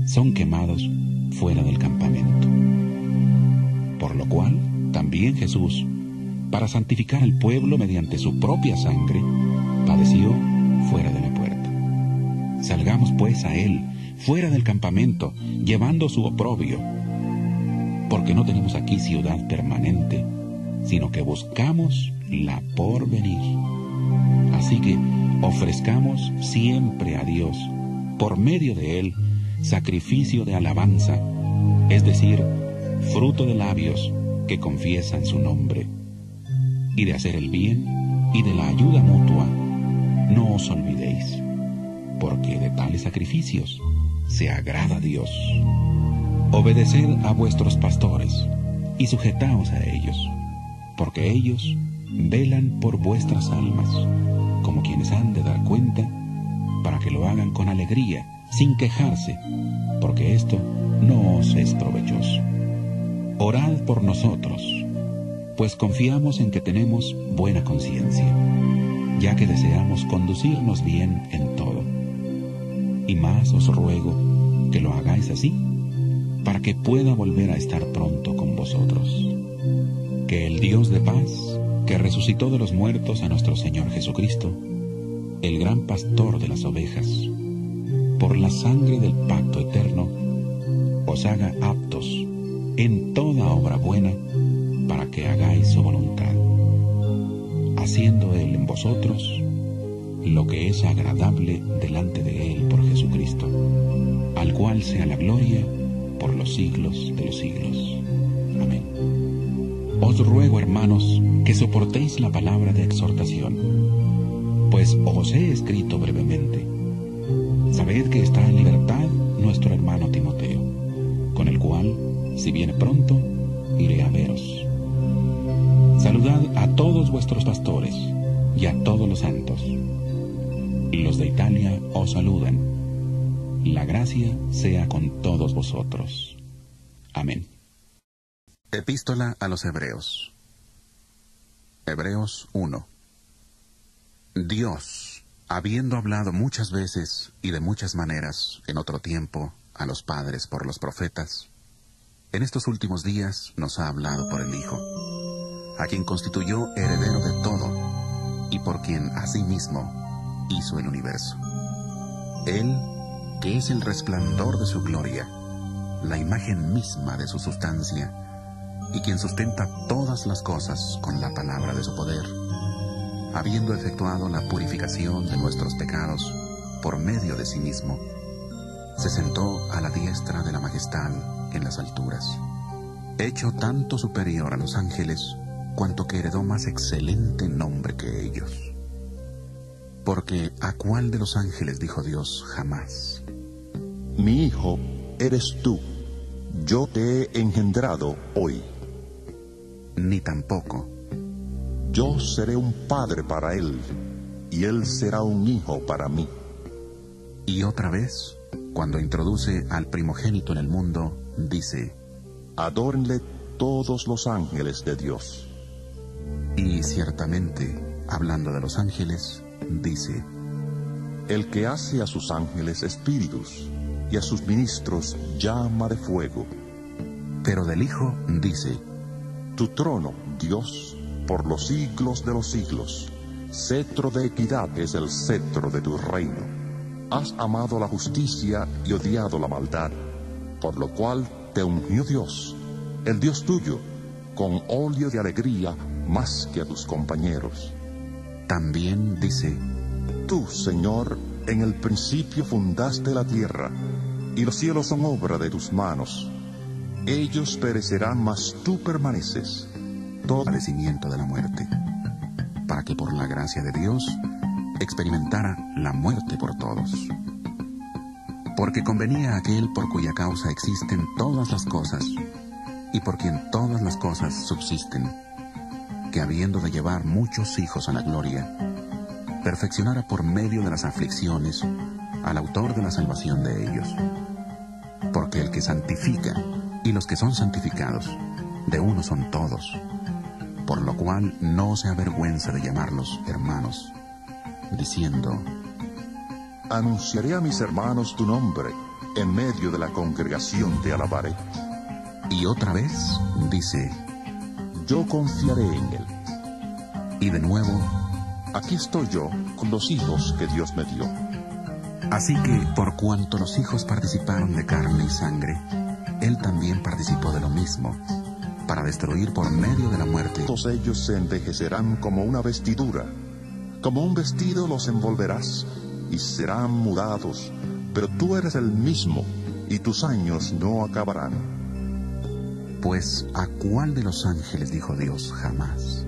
son quemados fuera del campamento. Por lo cual, también Jesús, para santificar al pueblo mediante su propia sangre, padeció fuera de la puerta. Salgamos pues a Él, fuera del campamento, llevando su oprobio, porque no tenemos aquí ciudad permanente, sino que buscamos la por venir. Así que ofrezcamos siempre a Dios, por medio de Él, sacrificio de alabanza, es decir, fruto de labios que confiesan su nombre. Y de hacer el bien y de la ayuda mutua, no os olvidéis, porque de tales sacrificios se agrada Dios. Obedeced a vuestros pastores y sujetaos a ellos, porque ellos velan por vuestras almas, como quienes han de dar cuenta, para que lo hagan con alegría, sin quejarse, porque esto no os es provechoso. Orad por nosotros, pues confiamos en que tenemos buena conciencia, ya que deseamos conducirnos bien en todo. Y más os ruego que lo hagáis así, para que pueda volver a estar pronto con vosotros. Que el Dios de paz, que resucitó de los muertos a nuestro Señor Jesucristo, el gran pastor de las ovejas, por la sangre del pacto eterno, os haga aptos en toda obra buena, para que hagáis su voluntad, haciendo Él en vosotros lo que es agradable delante de Él por Jesucristo, al cual sea la gloria por los siglos de los siglos. Amén. Os ruego, hermanos, que soportéis la palabra de exhortación, pues os he escrito brevemente. Sabed que está en libertad nuestro hermano Timoteo, con el cual, si viene pronto, iré a veros. Saludad a todos vuestros pastores y a todos los santos. Los de Italia os saludan. La gracia sea con todos vosotros. Amén. Epístola a los Hebreos. Hebreos 1. Dios, habiendo hablado muchas veces y de muchas maneras en otro tiempo a los padres por los profetas, en estos últimos días nos ha hablado por el Hijo, a quien constituyó heredero de todo y por quien asimismo hizo el universo. Él, que es el resplandor de su gloria, la imagen misma de su sustancia, y quien sustenta todas las cosas con la palabra de su poder, habiendo efectuado la purificación de nuestros pecados por medio de sí mismo, se sentó a la diestra de la majestad en las alturas, hecho tanto superior a los ángeles, cuanto que heredó más excelente nombre que ellos. Porque ¿a cuál de los ángeles dijo Dios jamás: Mi hijo eres tú, yo te he engendrado hoy? Ni tampoco: Yo seré un padre para él, y él será un hijo para mí. Y otra vez, cuando introduce al primogénito en el mundo, dice: Adórenle todos los ángeles de Dios. Y ciertamente, hablando de los ángeles, dice: El que hace a sus ángeles espíritus, y a sus ministros llama de fuego. Pero del Hijo dice: Tu trono, Dios, por los siglos de los siglos. Cetro de equidad es el cetro de tu reino. Has amado la justicia y odiado la maldad, por lo cual te ungió Dios, el Dios tuyo, con óleo de alegría más que a tus compañeros. También dice: Tú, Señor, en el principio fundaste la tierra, y los cielos son obra de tus manos. Ellos perecerán, mas tú permaneces. Todo padecimiento de la muerte, para que por la gracia de Dios experimentara la muerte por todos. Porque convenía a aquel por cuya causa existen todas las cosas, y por quien todas las cosas subsisten, que habiendo de llevar muchos hijos a la gloria, perfeccionara por medio de las aflicciones al autor de la salvación de ellos. Porque el que santifica y los que son santificados, de uno son todos, por lo cual no se avergüenza de llamarlos hermanos, diciendo: Anunciaré a mis hermanos tu nombre, en medio de la congregación te alabaré. Y otra vez dice: Yo confiaré en él. Y de nuevo: Aquí estoy yo con los hijos que Dios me dio. Así que, por cuanto los hijos participaron de carne y sangre, él también participó de lo mismo, para destruir por medio de la muerte. Todos ellos se envejecerán como una vestidura. Como un vestido los envolverás, y serán mudados, pero tú eres el mismo, y tus años no acabarán. Pues, ¿a cuál de los ángeles dijo Dios jamás: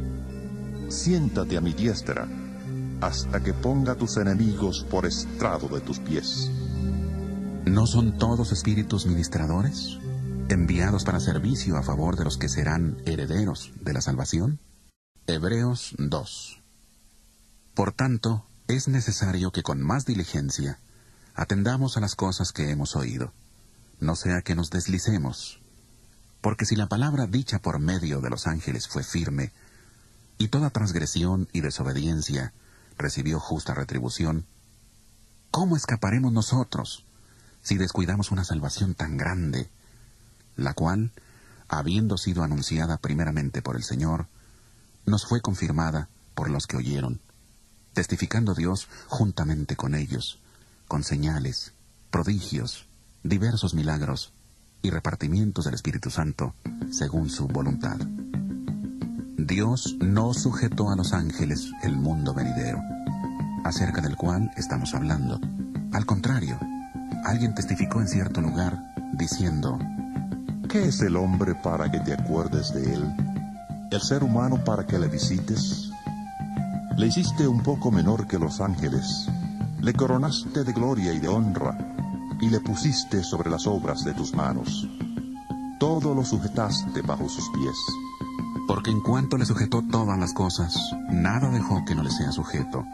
Siéntate a mi diestra, hasta que ponga tus enemigos por estrado de tus pies? ¿No son todos espíritus ministradores, enviados para servicio a favor de los que serán herederos de la salvación? Hebreos 2. Por tanto, es necesario que con más diligencia atendamos a las cosas que hemos oído, no sea que nos deslicemos. Porque si la palabra dicha por medio de los ángeles fue firme, y toda transgresión y desobediencia recibió justa retribución, ¿cómo escaparemos nosotros si descuidamos una salvación tan grande, la cual, habiendo sido anunciada primeramente por el Señor, nos fue confirmada por los que oyeron, testificando Dios juntamente con ellos, con señales, prodigios, diversos milagros y repartimientos del Espíritu Santo según su voluntad. Dios no sujetó a los ángeles el mundo venidero, acerca del cual estamos hablando. Al contrario, alguien testificó en cierto lugar, diciendo: ¿Qué es el hombre para que te acuerdes de él? ¿El ser humano para que le visites? Le hiciste un poco menor que los ángeles, le coronaste de gloria y de honra, y le pusiste sobre las obras de tus manos. Todo lo sujetaste bajo sus pies. Porque en cuanto le sujetó todas las cosas, nada dejó que no le sea sujeto,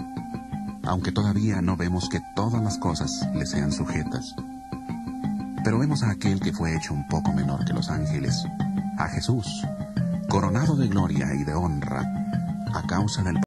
aunque todavía no vemos que todas las cosas le sean sujetas. Pero vemos a aquel que fue hecho un poco menor que los ángeles, a Jesús, coronado de gloria y de honra, a causa del